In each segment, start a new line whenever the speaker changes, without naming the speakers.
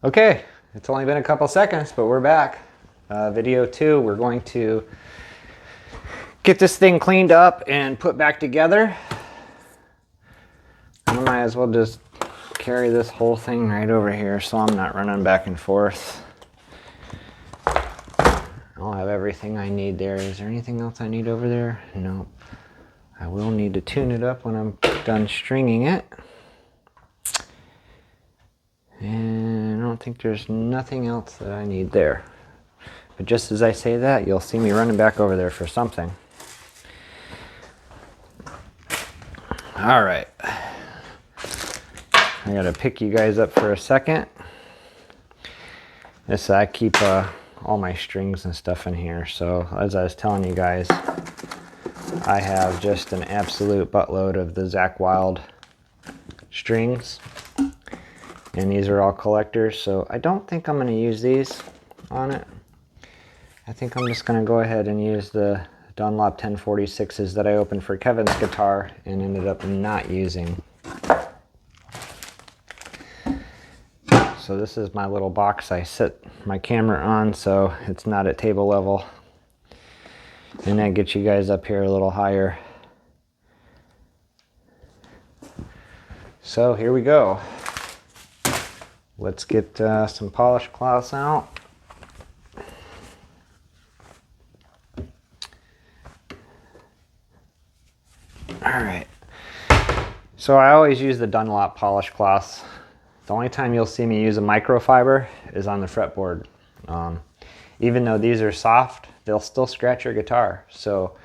Okay, it's only been a couple seconds, but we're back. Video 2, we're going to get this thing cleaned up and put back together. I might as well just carry this whole thing right over here so I'm not running back and forth. I'll have everything I need there. Is there anything else I need over there? No. I will need to tune it up when I'm done stringing it. And I don't think there's nothing else that I need there. But just as I say that, you'll see me running back over there for something. All right. I gotta pick you guys up for a second. I keep all my strings and stuff in here. So as I was telling you guys, I have just an absolute buttload of the Zakk Wylde strings. And these are all collectors, so I don't think I'm going to use these on it. I think I'm just going to go ahead and use the Dunlop 1046s that I opened for Kevin's guitar and ended up not using. So this is my little box I sit my camera on so it's not at table level. And that gets you guys up here a little higher. So here we go. Let's get some polish cloths out. Alright, so I always use the Dunlop polish cloths. The only time you'll see me use a microfiber is on the fretboard. Even though these are soft, they'll still scratch your guitar. So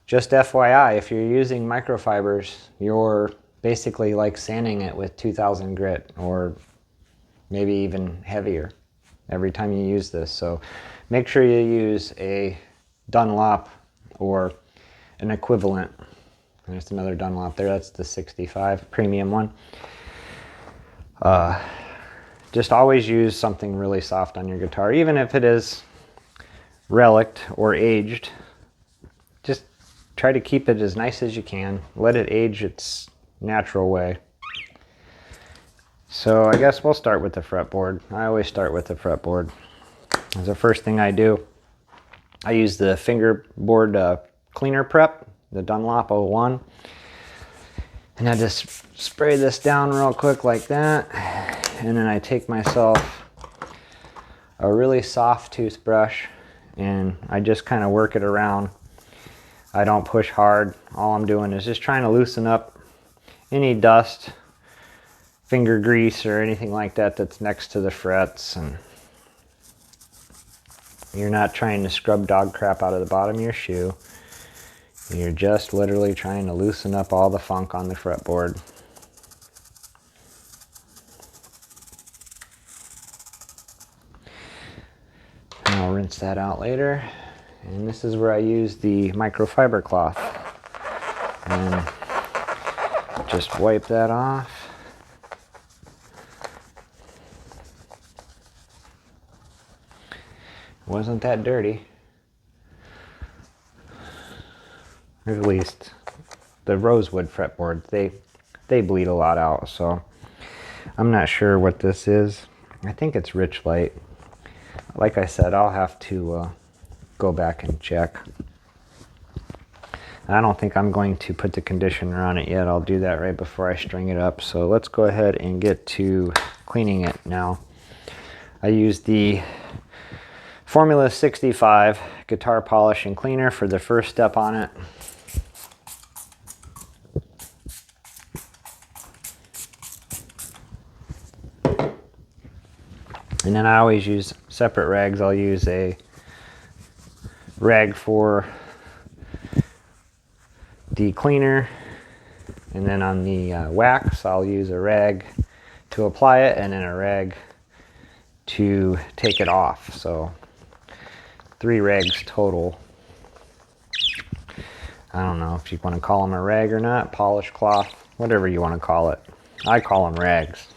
just FYI, if you're using microfibers, you're basically like sanding it with 2000 grit or maybe even heavier every time you use this. So make sure you use a Dunlop or an equivalent. There's another Dunlop there, that's the 65 premium one. Just always use something really soft on your guitar, even if it is relic or aged. Just try to keep it as nice as you can. Let it age its natural way. So I guess we'll start with the fretboard. I always start with the fretboard. As the first thing I do, I use the fingerboard cleaner prep, the Dunlop 01. And I just spray this down real quick like that. And then I take myself a really soft toothbrush and I just kind of work it around. I don't push hard. All I'm doing is just trying to loosen up any dust, finger grease or anything like that that's next to the frets, and you're not trying to scrub dog crap out of the bottom of your shoe. You're just literally trying to loosen up all the funk on the fretboard. And I'll rinse that out later. And this is where I use the microfiber cloth. And just wipe that off. Wasn't that dirty. Or at least the rosewood fretboard, they bleed a lot out, so I'm not sure what this is. I think it's Rich Light. Like I said, I'll have to go back and check. I don't think I'm going to put the conditioner on it yet. I'll do that right before I string it up. So let's go ahead and get to cleaning it now. I use the Formula 65 guitar polish and cleaner for the first step on it. And then I always use separate rags. I'll use a rag for the cleaner, and then on the wax I'll use a rag to apply it and then a rag to take it off. So 3 rags total. I don't know if you want to call them a rag or not, polish cloth, whatever you want to call it. I call them rags.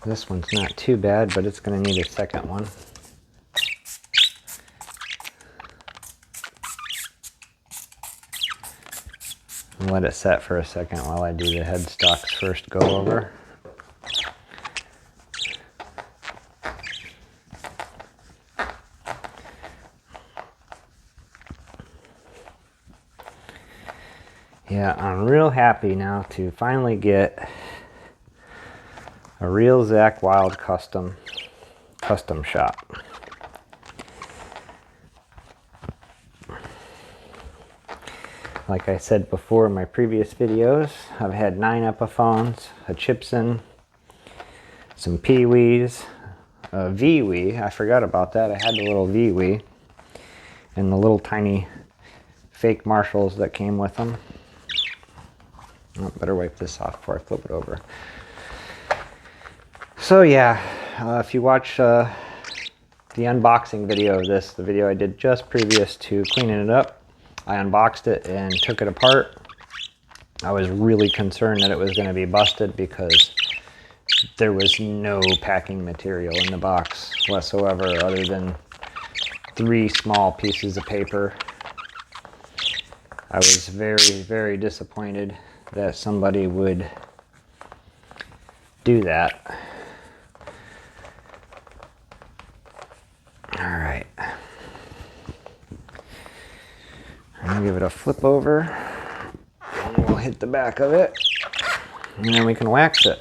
This one's not too bad, but it's going to need a second one. Let it set for a second while I do the headstocks first go over. Yeah, I'm real happy now to finally get a real Zakk Wylde custom shop. Like I said before in my previous videos, I've had 9 Epiphones, a Gibson, some Pee-wees, a V-wee. I forgot about that. I had the little V-wee and the little tiny fake Marshalls that came with them. Oh, better wipe this off before I flip it over. So yeah, if you watch the unboxing video of this, the video I did just previous to cleaning it up, I unboxed it and took it apart. I was really concerned that it was going to be busted because there was no packing material in the box whatsoever other than 3 small pieces of paper. I was very, very disappointed that somebody would do that. All right. I'm gonna give it a flip over. And we'll hit the back of it, and then we can wax it.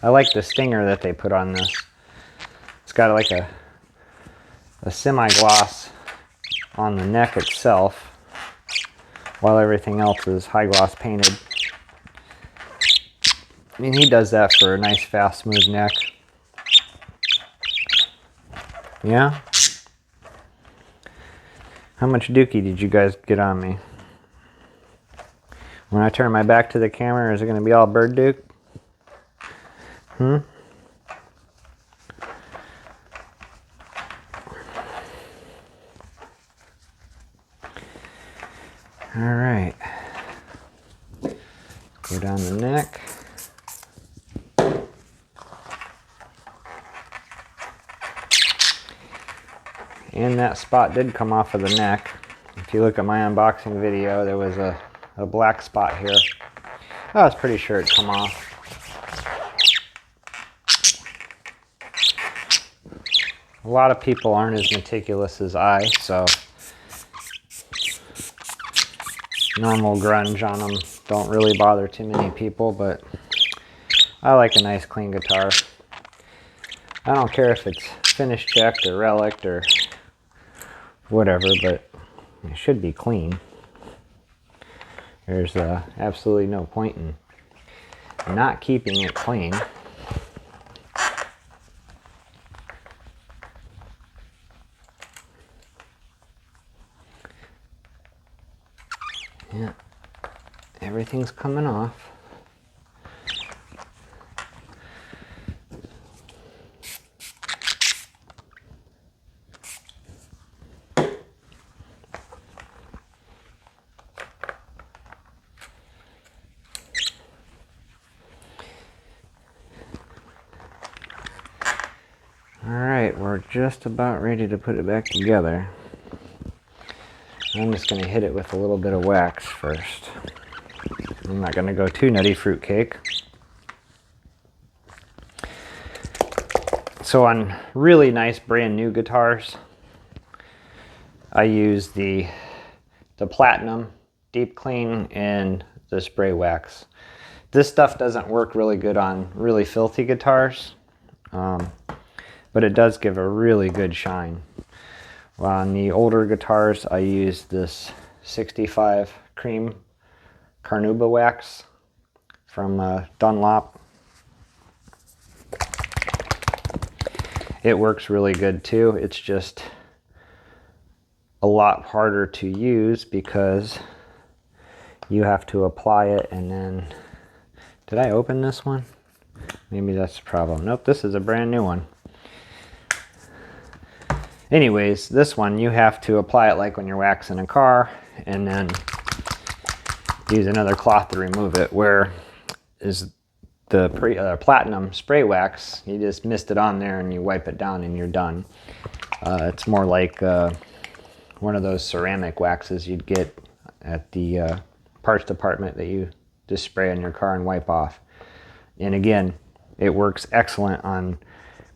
I like the stinger that they put on this. It's got like a semi-gloss on the neck itself, while everything else is high gloss painted. I mean, he does that for a nice, fast, smooth neck. Yeah? How much dookie did you guys get on me? When I turn my back to the camera, is it going to be all bird duke? All right. Go down the neck. And that spot did come off of the neck. If you look at my unboxing video, there was a black spot here. I was pretty sure it'd come off. A lot of people aren't as meticulous as I, so normal grunge on them don't really bother too many people, but I like a nice clean guitar. I don't care if it's finish checked or relic or whatever, but it should be clean. There's absolutely no point in not keeping it clean. Yeah, everything's coming off. Alright, we're just about ready to put it back together. I'm just going to hit it with a little bit of wax first. I'm not going to go too nutty fruitcake. So on really nice brand new guitars, I use the Platinum Deep Clean and the spray wax. This stuff doesn't work really good on really filthy guitars, but it does give a really good shine. On the older guitars, I use this 65 cream Carnauba wax from Dunlop. It works really good too. It's just a lot harder to use because you have to apply it and then... Did I open this one? Maybe that's the problem. Nope, this is a brand new one. Anyways, this one you have to apply it like when you're waxing a car and then use another cloth to remove it. Where is the Platinum spray wax, you just mist it on there and you wipe it down and you're done. It's more like, one of those ceramic waxes you'd get at the parts department that you just spray on your car and wipe off. And again, it works excellent on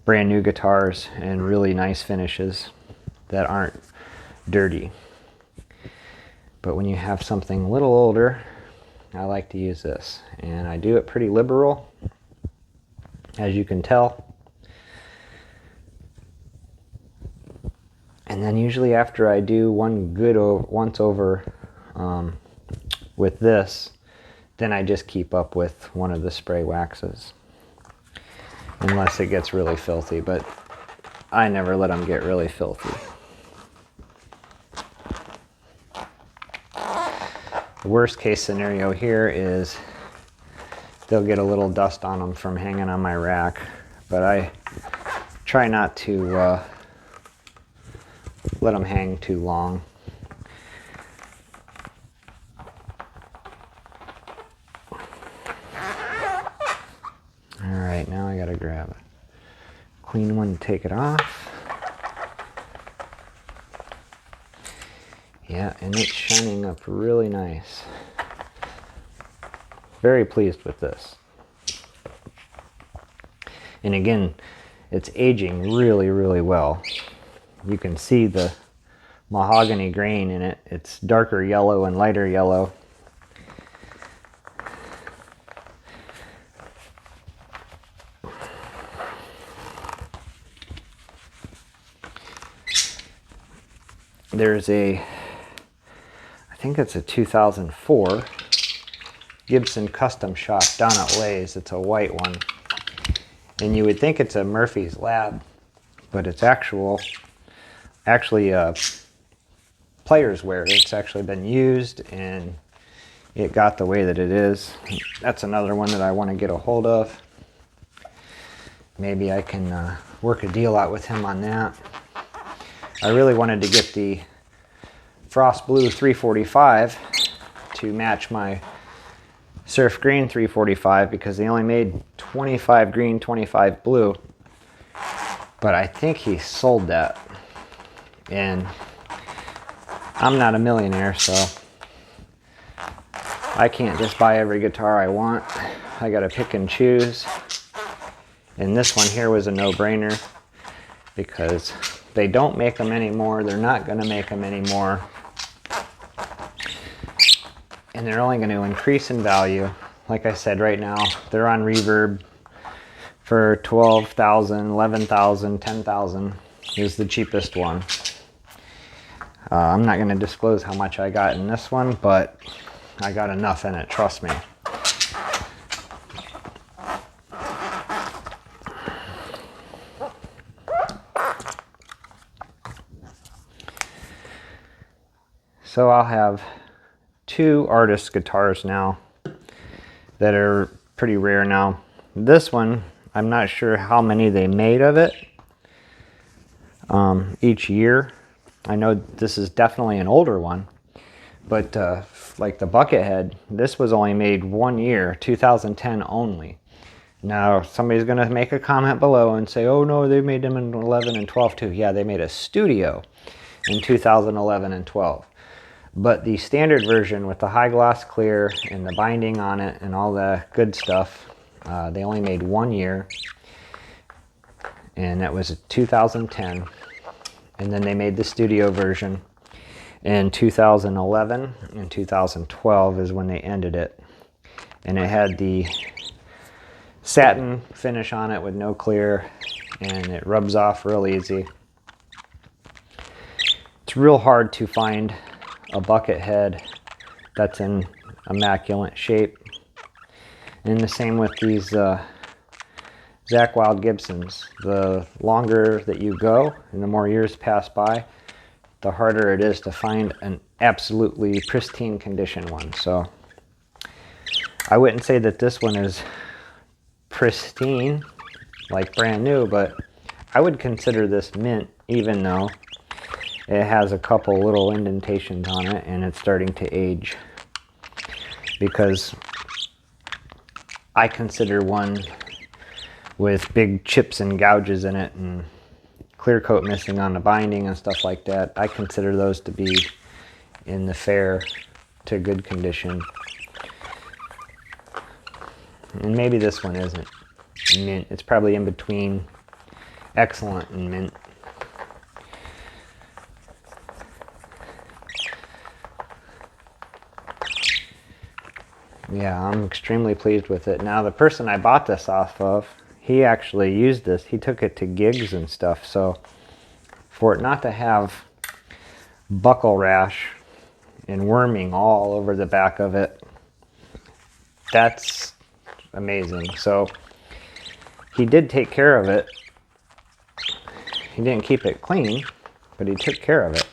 brand new guitars and really nice finishes that aren't dirty. But when you have something a little older, I like to use this, and I do it pretty liberal, as you can tell. And then usually after I do one good once over with this, then I just keep up with one of the spray waxes, unless it gets really filthy, but I never let them get really filthy. The worst case scenario here is they'll get a little dust on them from hanging on my rack, but I try not to let them hang too long. Alright, now I gotta grab a clean one to take it off. Yeah, and it's shining up really nice. Very pleased with this. And again, it's aging really, really well. You can see the mahogany grain in it. It's darker yellow and lighter yellow. There's I think it's a 2004 Gibson custom shop down at Lay's. It's a white one. And you would think it's a Murphy's Lab, but it's actually player's wear. It's actually been used and it got the way that it is. That's another one that I want to get a hold of. Maybe I can work a deal out with him on that. I really wanted to get the Frost Blue 345 to match my Surf Green 345 because they only made 25 green, 25 blue. But I think he sold that. And I'm not a millionaire, so I can't just buy every guitar I want. I gotta pick and choose. And this one here was a no-brainer because they don't make them anymore. They're not gonna make them anymore. And they're only gonna increase in value. Like I said, right now, they're on Reverb for $12,000, $11,000, $10,000 is the cheapest one. I'm not going to disclose how much I got in this one, but I got enough in it, trust me. So I'll have two artist guitars now that are pretty rare now. This one, I'm not sure how many they made of it each year. I know this is definitely an older one, but like the Buckethead, this was only made 1 year, 2010 only. Now, somebody's going to make a comment below and say, oh no, they made them in 11 and 12 too. Yeah, they made a studio in 2011 and 12. But the standard version with the high gloss clear and the binding on it and all the good stuff, they only made 1 year. And that was 2010. And then they made the studio version in 2011 and 2012 is when they ended it. And it had the satin finish on it with no clear, and it rubs off real easy. It's real hard to find a Buckethead that's in immaculate shape. And the same with these Zakk Wylde Gibsons. The longer that you go and the more years pass by, the harder it is to find an absolutely pristine condition one. So I wouldn't say that this one is pristine, like brand new, but I would consider this mint, even though it has a couple little indentations on it and it's starting to age. Because I consider one with big chips and gouges in it and clear coat missing on the binding and stuff like that, I consider those to be in the fair to good condition. And maybe this one isn't mint. It's probably in between excellent and mint. Yeah, I'm extremely pleased with it. Now, the person I bought this off of, he actually used this. He took it to gigs and stuff. So for it not to have buckle rash and worming all over the back of it, that's amazing. So he did take care of it. He didn't keep it clean, but he took care of it.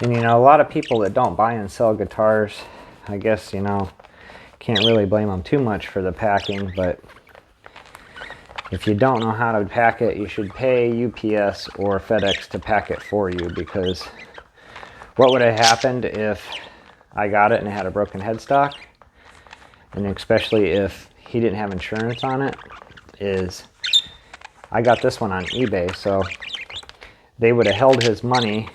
And you know, a lot of people that don't buy and sell guitars, I guess, you know, can't really blame them too much for the packing, but if you don't know how to pack it, you should pay UPS or FedEx to pack it for you, because what would have happened if I got it and it had a broken headstock, and especially if he didn't have insurance on it, is I got this one on eBay, so they would have held his money,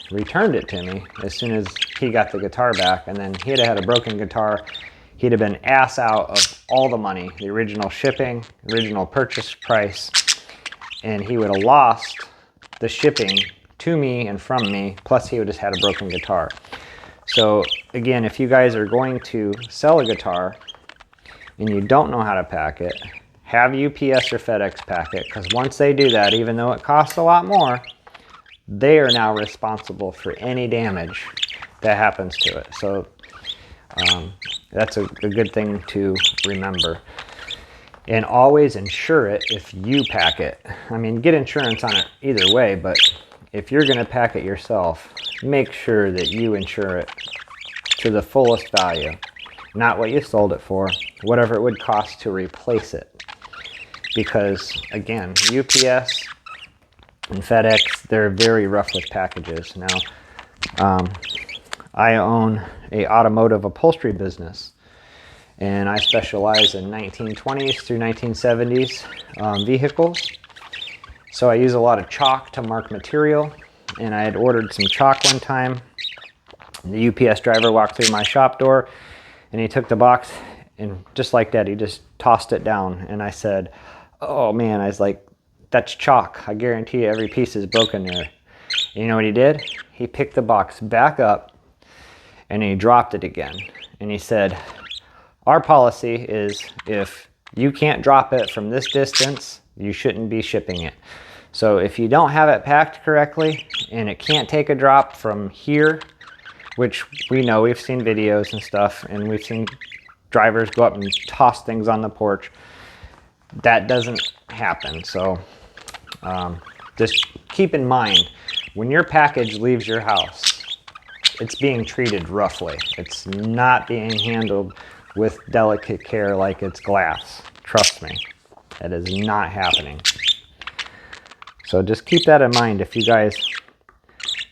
returned it to me as soon as he got the guitar back, and then he'd have had a broken guitar. He'd have been ass out of all the money, the original shipping, original purchase price, and he would have lost the shipping to me and from me, plus he would have had a broken guitar. So again, if you guys are going to sell a guitar and you don't know how to pack it, have UPS or FedEx pack it, because once they do that, even though it costs a lot more, they are now responsible for any damage that happens to it. So that's a good thing to remember. And always insure it if you pack it. I mean, get insurance on it either way, but if you're going to pack it yourself, make sure that you insure it to the fullest value. Not what you sold it for, whatever it would cost to replace it. Because, again, UPS and FedEx, they're very rough with packages. Now, I own a automotive upholstery business, and I specialize in 1920s through 1970s vehicles. So I use a lot of chalk to mark material, and I had ordered some chalk one time. The UPS driver walked through my shop door, and he took the box, and just like that, he just tossed it down. And I said, oh man, I was like, that's chalk. I guarantee you every piece is broken there. And you know what he did? He picked the box back up and he dropped it again. And he said, our policy is if you can't drop it from this distance, you shouldn't be shipping it. So if you don't have it packed correctly and it can't take a drop from here, which we know, we've seen videos and stuff, and we've seen drivers go up and toss things on the porch, that doesn't happen. So just keep in mind, when your package leaves your house, it's being treated roughly. It's not being handled with delicate care like it's glass. Trust me, that is not happening. So just keep that in mind if you guys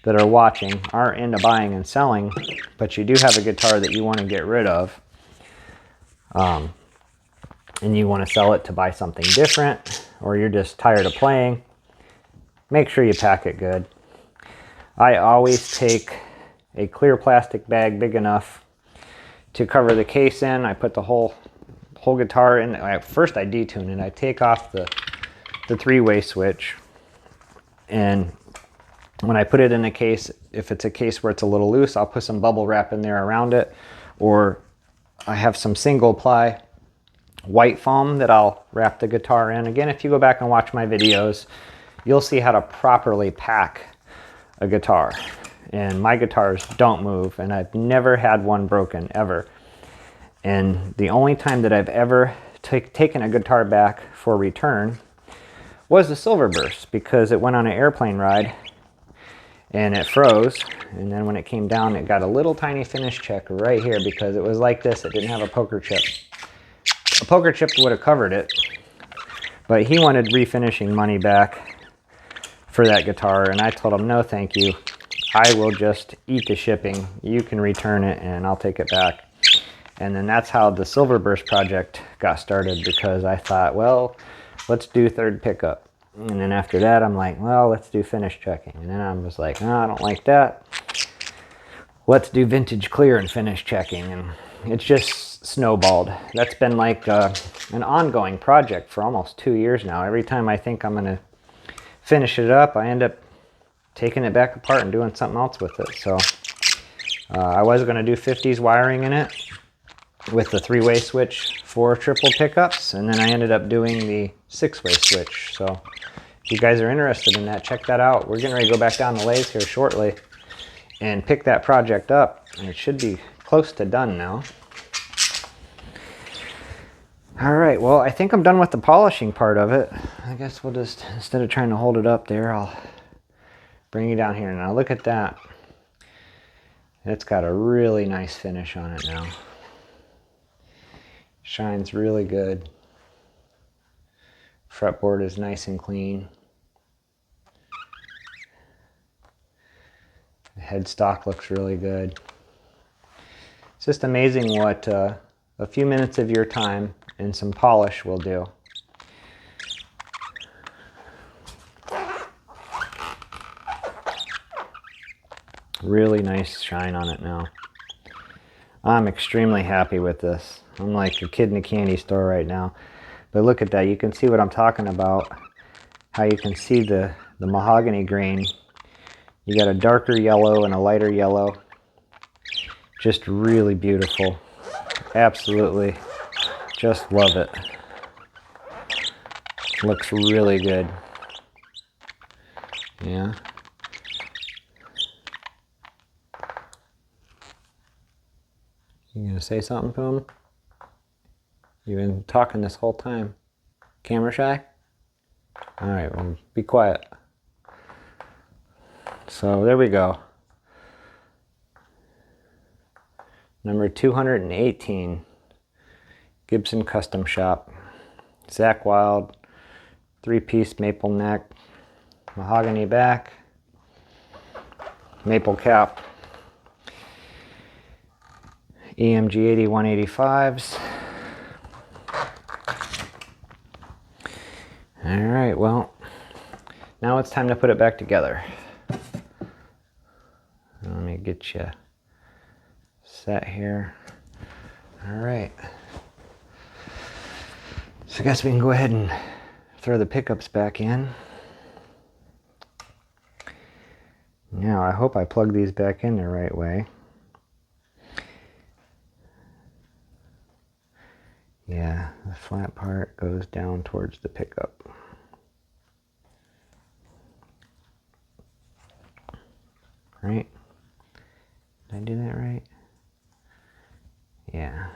that are watching aren't into buying and selling, but you do have a guitar that you want to get rid of, and you want to sell it to buy something different, or you're just tired of playing, make sure you pack it good. I always take a clear plastic bag big enough to cover the case in. I put the whole guitar in. First I detune it. I take off the three-way switch, and when I put it in a case, if it's a case where it's a little loose, I'll put some bubble wrap in there around it, or I have some single ply white foam that I'll wrap the guitar in. Again, if you go back and watch my videos, you'll see how to properly pack a guitar. And my guitars don't move, and I've never had one broken, ever. And the only time that I've ever taken a guitar back for return was the Silverburst, because it went on an airplane ride and it froze, and then when it came down, it got a little tiny finish check right here because it was like this. It didn't have a poker chip. A poker chip would have covered it, but he wanted refinishing money back for that guitar, and I told him, no thank you. I will just eat the shipping. You can return it and I'll take it back. And then that's how the Silverburst project got started, because I thought, well, let's do third pickup. And then after that, I'm like, well, let's do finish checking. And then I was like, no, I don't like that. Let's do vintage clear and finish checking. And it's just snowballed. That's been like an ongoing project for almost 2 years now. Every time I think I'm going to finish it up, I end up taking it back apart and doing something else with it. So I was going to do 50s wiring in it with the 3-way switch for triple pickups, and then I ended up doing the 6-way switch. So if you guys are interested in that, check that out. We're getting ready to go back down the lathe here shortly and pick that project up, and it should be close to done now. All right, well, I think I'm done with the polishing part of it. I guess we'll just, instead of trying to hold it up there, I'll bring you down here. Now look at that. It's got a really nice finish on it now. Shines really good. Fretboard is nice and clean. The headstock looks really good. It's just amazing what a few minutes of your time and some polish will do. Really nice shine on it now. I'm extremely happy with this. I'm like a kid in a candy store right now. But look at that. You can see what I'm talking about. How you can see the mahogany grain. You got a darker yellow and a lighter yellow. Just really beautiful. Absolutely. Just love it. Looks really good. Yeah. You gonna say something to him? You've been talking this whole time. Camera shy? Alright, well, be quiet. So there we go. Number 218. Gibson Custom Shop. Zakk Wylde. 3-piece maple neck. Mahogany back. Maple cap. EMG 8185s. Alright, well, now it's time to put it back together. Let me get you set here. Alright. So I guess we can go ahead and throw the pickups back in. Now, I hope I plug these back in the right way. Yeah, the flat part goes down towards the pickup. Right? Did I do that right? Yeah.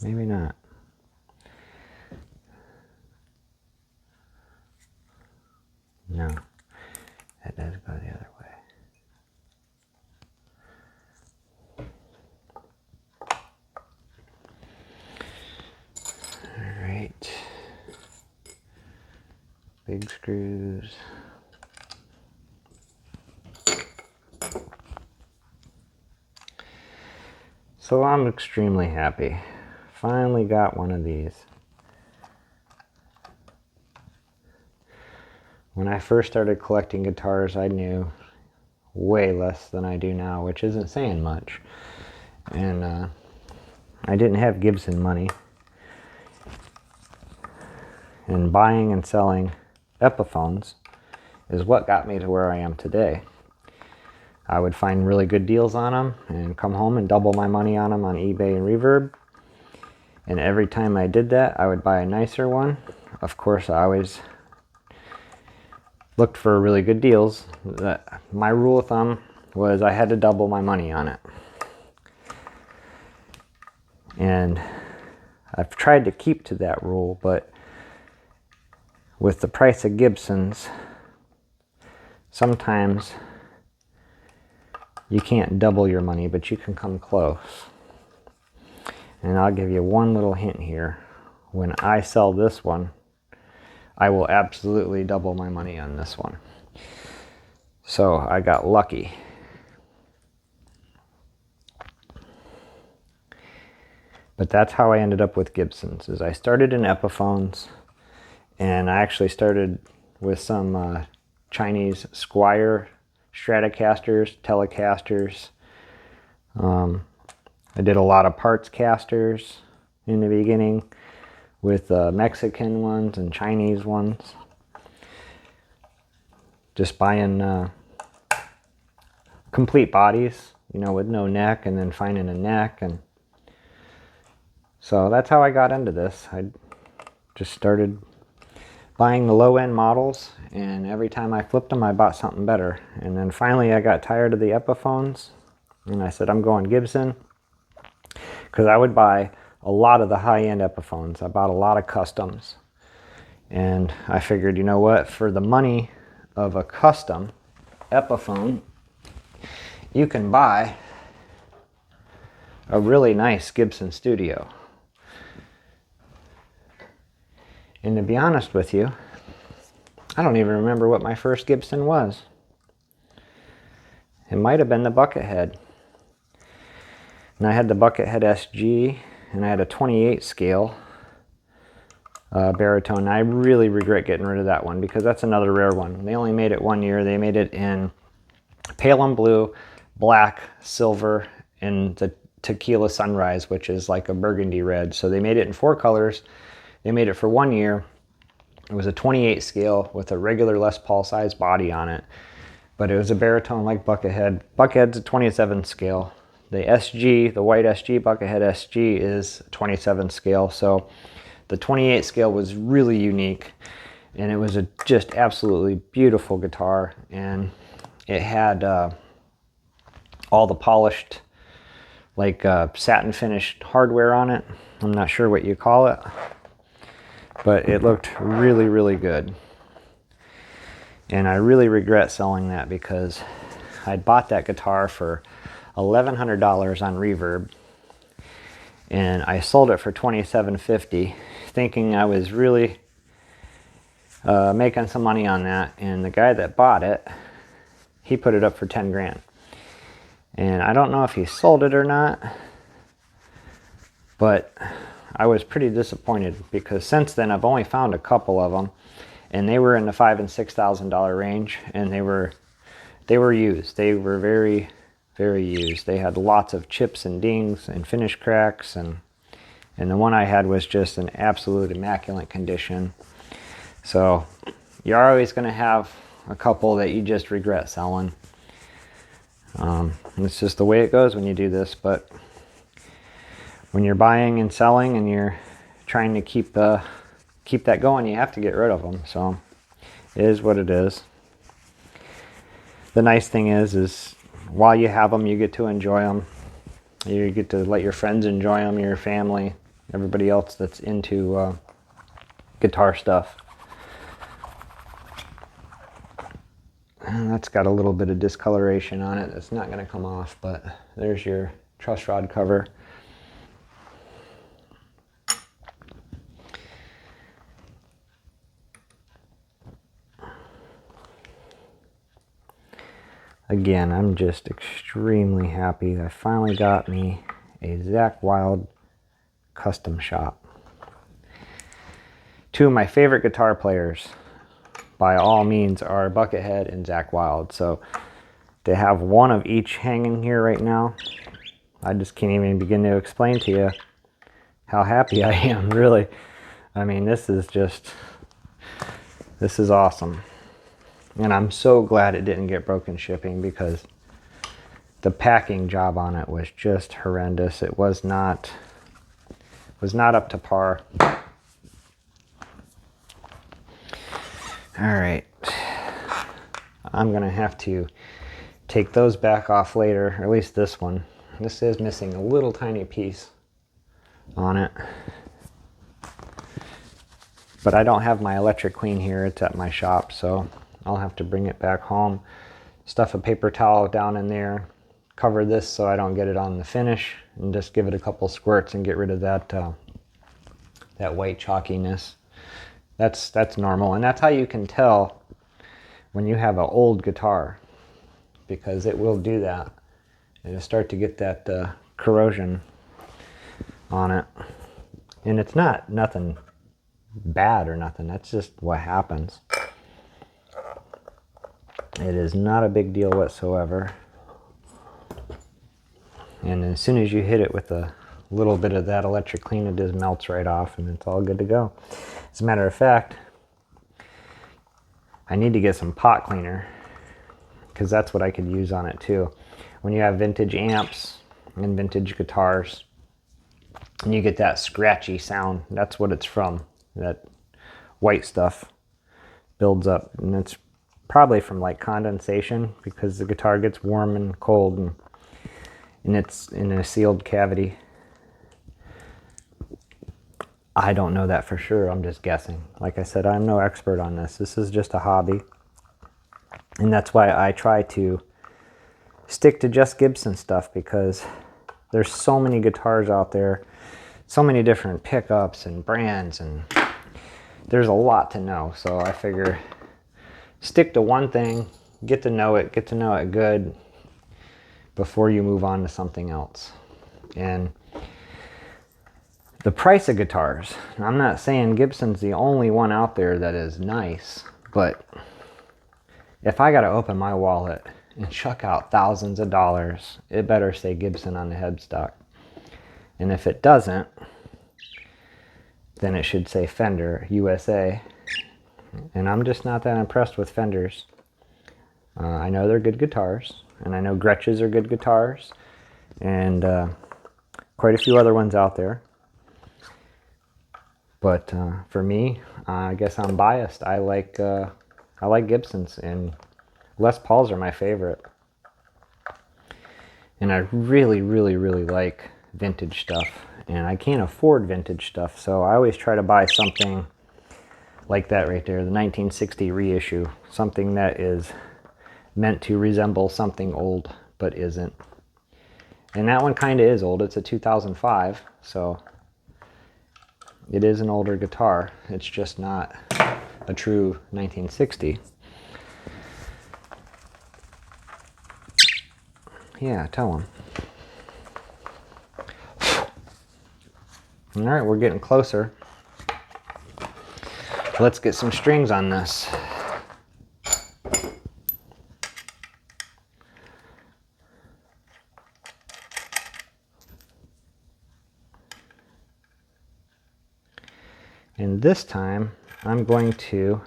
Maybe not. No. That does go the other way. All right. Big screws. So I'm extremely happy. Finally got one of these. When I first started collecting guitars, I knew way less than I do now, which isn't saying much. And I didn't have Gibson money. And buying and selling Epiphones is what got me to where I am today. I would find really good deals on them and come home and double my money on them on eBay and Reverb. And every time I did that, I would buy a nicer one. Of course, I always looked for really good deals. My rule of thumb was I had to double my money on it. And I've tried to keep to that rule, but with the price of Gibsons, sometimes you can't double your money, but you can come close. And I'll give you one little hint here. When I sell this one, I will absolutely double my money on this one. So I got lucky. But that's how I ended up with Gibsons, is I started in Epiphones, and I actually started with some Chinese Squier Stratocasters, Telecasters. I did a lot of parts casters in the beginning with Mexican ones and Chinese ones. Just buying complete bodies, you know, with no neck, and then finding a neck. And so that's how I got into this. I just started buying the low-end models, and every time I flipped them, I bought something better. And then finally I got tired of the Epiphones, and I said, I'm going Gibson, because I would buy a lot of the high-end Epiphones. I bought a lot of customs, and I figured, you know what, for the money of a custom Epiphone, you can buy a really nice Gibson Studio. And to be honest with you, I don't even remember what my first Gibson was. It might have been the Buckethead. And I had the Buckethead SG, and I had a 28 scale baritone. I really regret getting rid of that one, because that's another rare one. They only made it 1 year. They made it in pale and blue, black, silver, and the Tequila Sunrise, which is like a burgundy red. So they made it in 4 colors. They made it for 1 year. It was a 28 scale with a regular Les Paul size body on it, but it was a baritone like Buckethead. Buckethead's a 27 scale. The SG, the white SG, Buckethead SG, is 27 scale. So the 28 scale was really unique, and it was a just absolutely beautiful guitar, and it had all the polished, like satin finished hardware on it. I'm not sure what you call it, but it looked really, really good. And I really regret selling that, because I bought that guitar for $1,100 on Reverb, and I sold it for $2,750, thinking I was really making some money on that. And the guy that bought it, he put it up for 10 grand. And I don't know if he sold it or not, but I was pretty disappointed, because since then I've only found a couple of them, and they were in the $5,000 and $6,000 range, and they were used. They were very, very used. They had lots of chips and dings and finish cracks, and the one I had was just in absolute immaculate condition. So you're always going to have a couple that you just regret selling. It's just the way it goes when you do this. But when you're buying and selling and you're trying to keep that going, you have to get rid of them. So it is what it is. The nice thing is while you have them, you get to enjoy them. You get to let your friends enjoy them, your family, everybody else that's into guitar stuff. And that's got a little bit of discoloration on it. That's not going to come off, but there's your truss rod cover. Again, I'm just extremely happy. I finally got me a Zakk Wylde custom shop. Two of my favorite guitar players, by all means, are Buckethead and Zakk Wylde. So they have one of each hanging here right now. I just can't even begin to explain to you how happy I am, really. I mean, this is awesome. And I'm so glad it didn't get broken shipping, because the packing job on it was just horrendous. It was not up to par. All right. I'm going to have to take those back off later, or at least this one. This is missing a little tiny piece on it. But I don't have my electric clean here. It's at my shop, so I'll have to bring it back home, stuff a paper towel down in there, cover this so I don't get it on the finish, and just give it a couple squirts and get rid of that that white chalkiness. That's normal, and that's how you can tell when you have an old guitar, because it will do that. It'll start to get that corrosion on it. And it's not nothing bad or nothing. That's just what happens. It is not a big deal whatsoever. And as soon as you hit it with a little bit of that electric clean, it just melts right off and it's all good to go. As a matter of fact, I need to get some pot cleaner, because that's what I could use on it too. When you have vintage amps and vintage guitars and you get that scratchy sound, that's what it's from. That white stuff builds up, and it's probably from like condensation, because the guitar gets warm and cold, and it's in a sealed cavity. I don't know that for sure. I'm just guessing. Like I said, I'm no expert on this. This is just a hobby. And that's why I try to stick to just Gibson stuff, because there's so many guitars out there, so many different pickups and brands, and there's a lot to know. So I figure stick to one thing, get to know it good before you move on to something else. And the price of guitars, I'm not saying Gibson's the only one out there that is nice, but if I got to open my wallet and chuck out thousands of dollars, it better say Gibson on the headstock. And if it doesn't, then it should say Fender USA. And I'm just not that impressed with Fenders. I know they're good guitars, and I know Gretsch's are good guitars, and quite a few other ones out there. But for me, I guess I'm biased. I like Gibsons, and Les Pauls are my favorite. And I really, really, really like vintage stuff. And I can't afford vintage stuff, so I always try to buy something like that right there, the 1960 reissue. Something that is meant to resemble something old, but isn't. And that one kind of is old. It's a 2005, so it is an older guitar. It's just not a true 1960. Yeah, tell him. All right, we're getting closer. Let's get some strings on this. And this time, I'm going to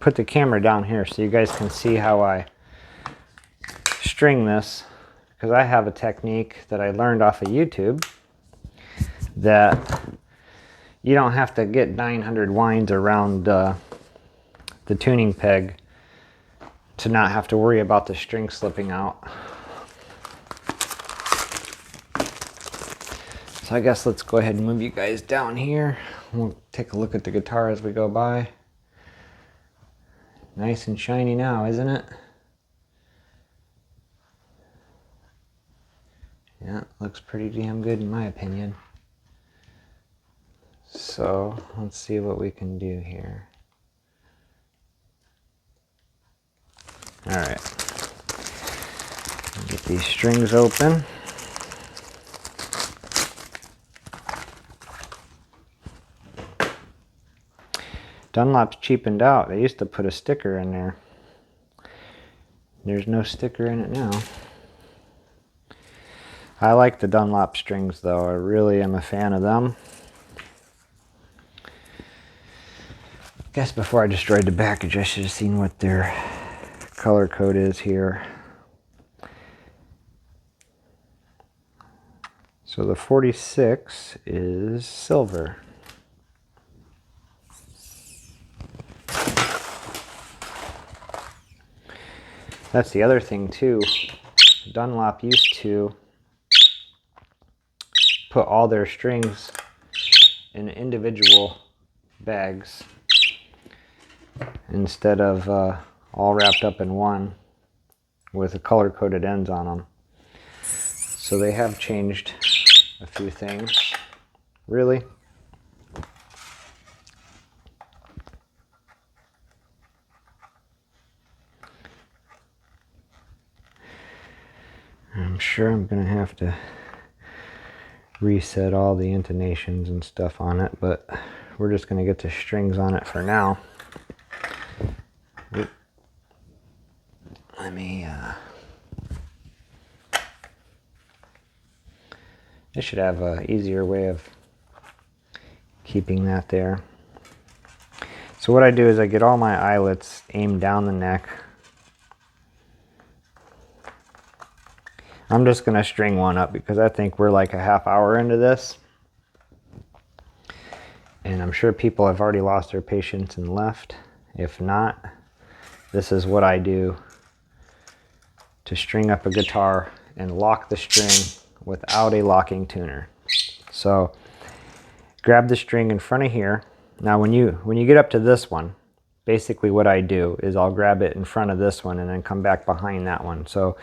put the camera down here so you guys can see how I string this, because I have a technique that I learned off of YouTube that you don't have to get 900 winds around the tuning peg to not have to worry about the string slipping out. So I guess let's go ahead and move you guys down here. We'll take a look at the guitar as we go by. Nice and shiny now, isn't it? Yeah, looks pretty damn good in my opinion. So let's see what we can do here. All right, get these strings open. Dunlop's cheapened out. They used to put a sticker in there. There's no sticker in it now. I like the Dunlop strings though. I really am a fan of them. I guess before I destroyed the package, I should have seen what their color code is here. So the 46 is silver. That's the other thing too. Dunlop used to put all their strings in individual bags instead of all wrapped up in one with the color-coded ends on them. So they have changed a few things. Really? I'm sure I'm gonna have to reset all the intonations and stuff on it, but we're just gonna get the strings on it for now. Let me, I should have an easier way of keeping that there. So what I do is I get all my eyelets aimed down the neck. I'm just gonna string one up because I think we're like a half hour into this. And I'm sure people have already lost their patience and left. If not, this is what I do to string up a guitar and lock the string without a locking tuner. So grab the string in front of here. Now when you get up to this one, basically what I do is I'll grab it in front of this one and then come back behind that one. So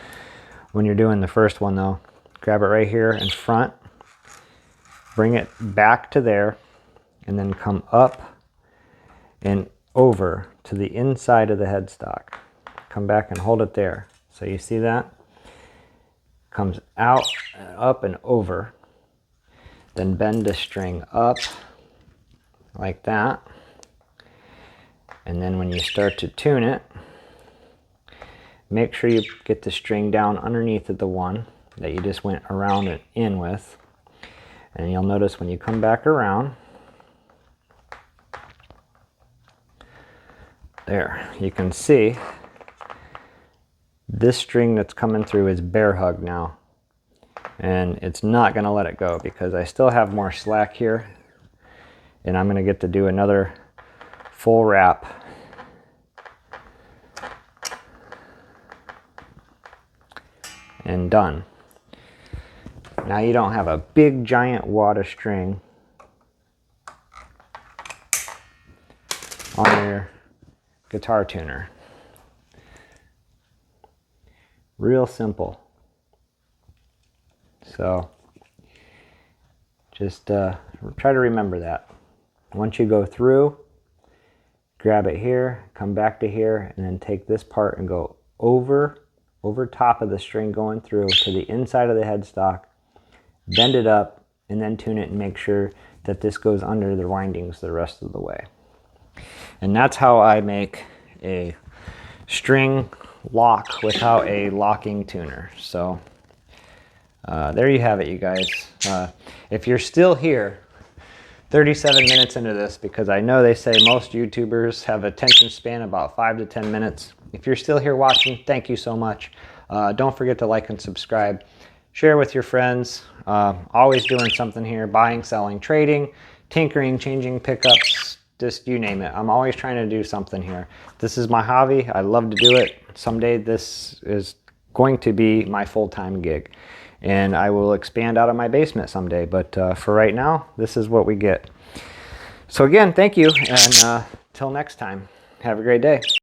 when you're doing the first one though, grab it right here in front, bring it back to there, and then come up and over to the inside of the headstock. Come back and hold it there. So you see that? Comes out, up and over. Then bend the string up like that. And then when you start to tune it, make sure you get the string down underneath of the one that you just went around and in with. And you'll notice when you come back around, there, you can see this string that's coming through is bear hug now. And it's not gonna let it go because I still have more slack here. And I'm gonna get to do another full wrap. And done. Now you don't have a big giant wad of string on your guitar tuner. Real simple. So just try to remember that. Once you go through, grab it here, come back to here, and then take this part and go over top of the string going through to the inside of the headstock, bend it up, and then tune it and make sure that this goes under the windings the rest of the way. And that's how I make a string lock without a locking tuner. So there you have it, you guys. If you're still here 37 minutes into this, because I know they say most YouTubers have attention span about 5 to 10 minutes. If you're still here watching, thank you so much. Don't forget to like and subscribe. Share with your friends. Always doing something here, buying, selling, trading, tinkering, changing pickups, just you name it. I'm always trying to do something here. This is my hobby. I love to do it. Someday this is going to be my full-time gig. And I will expand out of my basement someday. But for right now, this is what we get. So again, thank you. And till next time, have a great day.